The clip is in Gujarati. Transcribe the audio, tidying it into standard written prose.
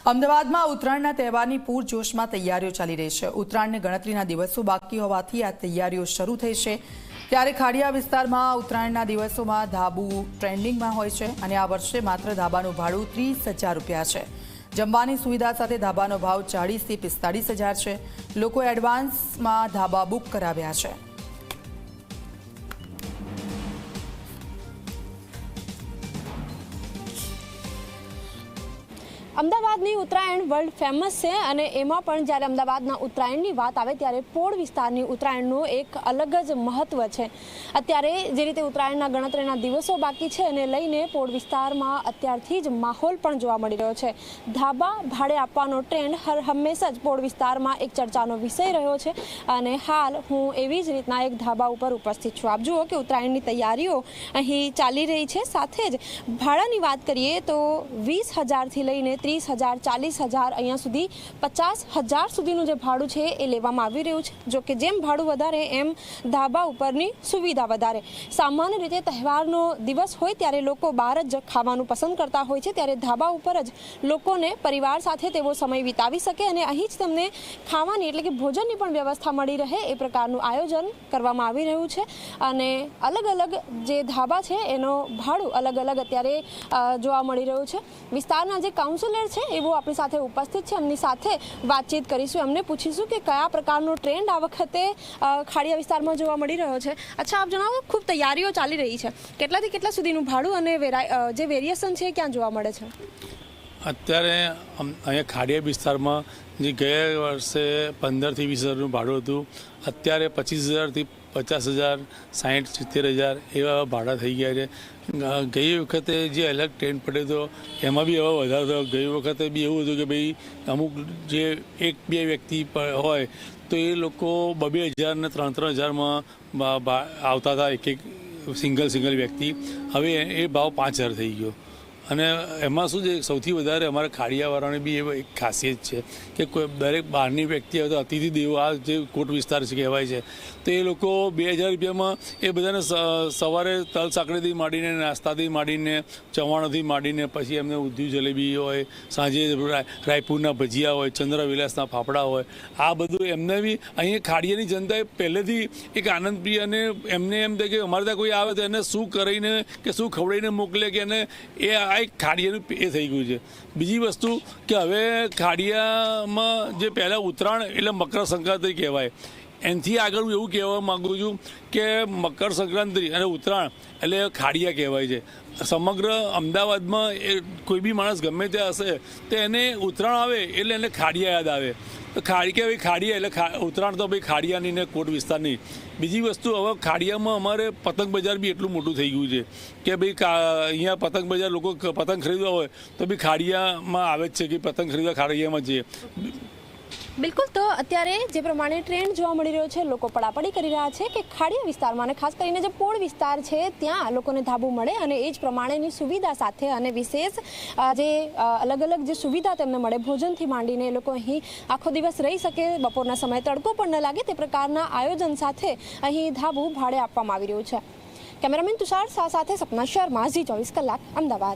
અમદાવાદમાં ઉત્તરાયણના તહેવારની પૂરજોશમાં તૈયારીઓ ચાલી રહી છે। ઉત્તરાયણને ગણતરીના દિવસો બાકી હોવાથી આ તૈયારીઓ શરૂ થઈ છે। ત્યારે ખાડિયા વિસ્તારમાં ઉત્તરાયણના દિવસોમાં ધાબુ ટ્રેન્ડિંગમાં હોય છે અને આ વર્ષે માત્ર ધાબાનું ભાડું 30,000 રૂપિયા છે। જમવાની સુવિધા સાથે ધાબાનો ભાવ 40,000 થી 45,000 છે। લોકો એડવાન્સમાં ધાબા બુક કરાવ્યા છે। અમદાવાદની ઉત્તરાયણ વર્લ્ડ ફેમસ છે અને એમાં પણ જ્યારે અમદાવાદના ઉત્તરાયણની વાત આવે ત્યારે પોળ વિસ્તારની ઉત્તરાયણનું એક અલગ જ મહત્વ છે। અત્યારે જે રીતે ઉત્તરાયણના ગણતરીના દિવસો બાકી છે અને લઈને પોળ વિસ્તારમાં અત્યારથી જ માહોલ પણ જોવા મળી રહ્યો છે। ધાબા ભાડે આપવાનો ટ્રેન્ડ હંમેશા જ પોળ વિસ્તારમાં એક ચર્ચાનો વિષય રહ્યો છે અને હાલ હું એવી જ રીતના એક ધાબા ઉપર ઉપસ્થિત છું। આપ જુઓ કે ઉત્તરાયણની તૈયારીઓ અહીં ચાલી રહી છે। સાથે જ ભાડાની વાત કરીએ તો 20,000થી લઈને 30,000 40,000 અહીંયા સુધી 50,000 સુધીનું જે ભાડું છે એ લેવામાં આવી રહ્યું છે। જો કે જેમ ભાડું વધારે એમ ધાબા ઉપરની સુવિધા વધારે। સામાન્ય રીતે તહેવારનો દિવસ હોય ત્યારે લોકો બહાર જ ખાવાનું પસંદ કરતા હોય છે, ત્યારે ધાબા ઉપર જ લોકોને પરિવાર સાથે તેવો સમય વિતાવી શકે અને અહીં જ તેમને ખાવાની એટલે કે ભોજનની પણ વ્યવસ્થા મળી રહે એ પ્રકારનું આયોજન કરવામાં આવી રહ્યું છે। અને અલગ અલગ જે ધાબા છે એનો ભાડું અલગ અલગ અત્યારે જોવા મળી રહ્યું છે। વિસ્તારના જે કાઉન્સિલર છે એવો આપણી સાથે ઉપસ્થિત છે, એમની સાથે વાતચીત કરીશું। એમને પૂછીશું કે કયા પ્રકારનો ટ્રેન્ડ આ વખતે ખાડિયા વિસ્તારમાં જોવા મળી રહ્યો છે। અચ્છા, આપ જણાવો, ખૂબ તૈયારીઓ ચાલી રહી છે, કેટલાથી કેટલા સુધીનું ભાડું અને જે વેરિએશન છે ક્યાં જોવા મળે છે? અત્યારે અહીંયા ખાડિયા વિસ્તારમાં જે ગયા વર્ષે 15,000 થી 20,000નું ભાડું હતું, અત્યારે 25,000 થી 50,000 60,000 70,000 એવા ભાડા થઈ ગયા છે। ગઈ વખતે જે અલગ ટ્રેન્ડ પડ્યો હતો એમાં બી હવે વધારો થયો। ગઈ વખતે બી એવું હતું કે ભાઈ અમુક જે 1-2 વ્યક્તિ હોય તો એ લોકો 2,000 ને 3,000માં આવતા હતા એક સિંગલ વ્યક્તિ। હવે એ ભાવ 5,000 થઈ ગયો। અને એમાં શું છે, સૌથી વધારે અમારા ખાડિયાવાળાની બી એ એક ખાસિયત છે કે કોઈ દરેક બહારની વ્યક્તિ આવે તો અતિથિ દેવો, આ જે કોટ વિસ્તાર છે કહેવાય છે, તો એ લોકો 2,000 રૂપિયામાં એ બધાને સવારે તલ સાંકળીથી માંડીને, નાસ્તાથી માંડીને, ચવાણોથી માંડીને, પછી એમને ઊંધિયું જલેબી હોય, સાંજે રાયપુરના ભજીયા હોય, ચંદ્રવિલાસના ફાફડા હોય, આ બધું એમને બી અહીંયા ખાડિયાની જનતાએ પહેલેથી એક આનંદ પ્રિય અને એમને એમ થાય કે અમારે ત્યાં કોઈ આવે તો એને શું કરીને કે શું ખવડાવીને મોકલે કે એને એ એક ખાડિયાનું એ થઈ ગયું છે। બીજી વસ્તુ કે હવે ખાડિયામાં જે પહેલાં ઉત્તરાયણ એટલે મકર સંક્રાંતિ કહેવાય, એનાથી આગળ હું એવું કહેવા માગું છું કે મકર સંક્રાંતિ અને ઉત્તરાયણ એટલે ખાડિયા કહેવાય છે। સમગ્ર અમદાવાદમાં એ કોઈ બી માણસ ગમે ત્યાં હશે તો એને ઉત્તરાયણ આવે એટલે એને ખાડિયા યાદ આવે। તો ખાડિયા એટલે ઉત્તરાયણ તો ભાઈ ખાડિયાની ને કોટ વિસ્તારની। બીજી વસ્તુ, હવે ખાડિયામાં અમારે પતંગ બજાર બી એટલું મોટું થઈ ગયું છે કે ભાઈ અહીંયા પતંગ બજાર લોકો પતંગ ખરીદવા હોય તો બી ખાડિયામાં આવે જ છે કે પતંગ ખરીદવા ખાડિયામાં જઈએ। બિલકુલ, તો અત્યારે જે પ્રમાણે ટ્રેન્ડ જોવા મળી રહ્યો છે, લોકો પડાપડી કરી રહ્યા છે કે ખાડિયા વિસ્તારમાં અને ખાસ કરીને જે પોળ વિસ્તાર છે ત્યાં લોકોને ધાબુ મળે અને એ જ પ્રમાણેની સુવિધા સાથે અને વિશેષ જે અલગ અલગ જે સુવિધા તેમને મળે, ભોજનથી માંડીને એ લોકો અહીં આખો દિવસ રહી શકે, બપોરના સમયે તડકો પણ ન લાગે તે પ્રકારના આયોજન સાથે અહીં ધાબુ ભાડે આપવામાં આવી રહ્યું છે। કેમેરામેન તુષાર શાહ સાથે સપના શર્મા, Zee 24 કલાક, અમદાવાદ।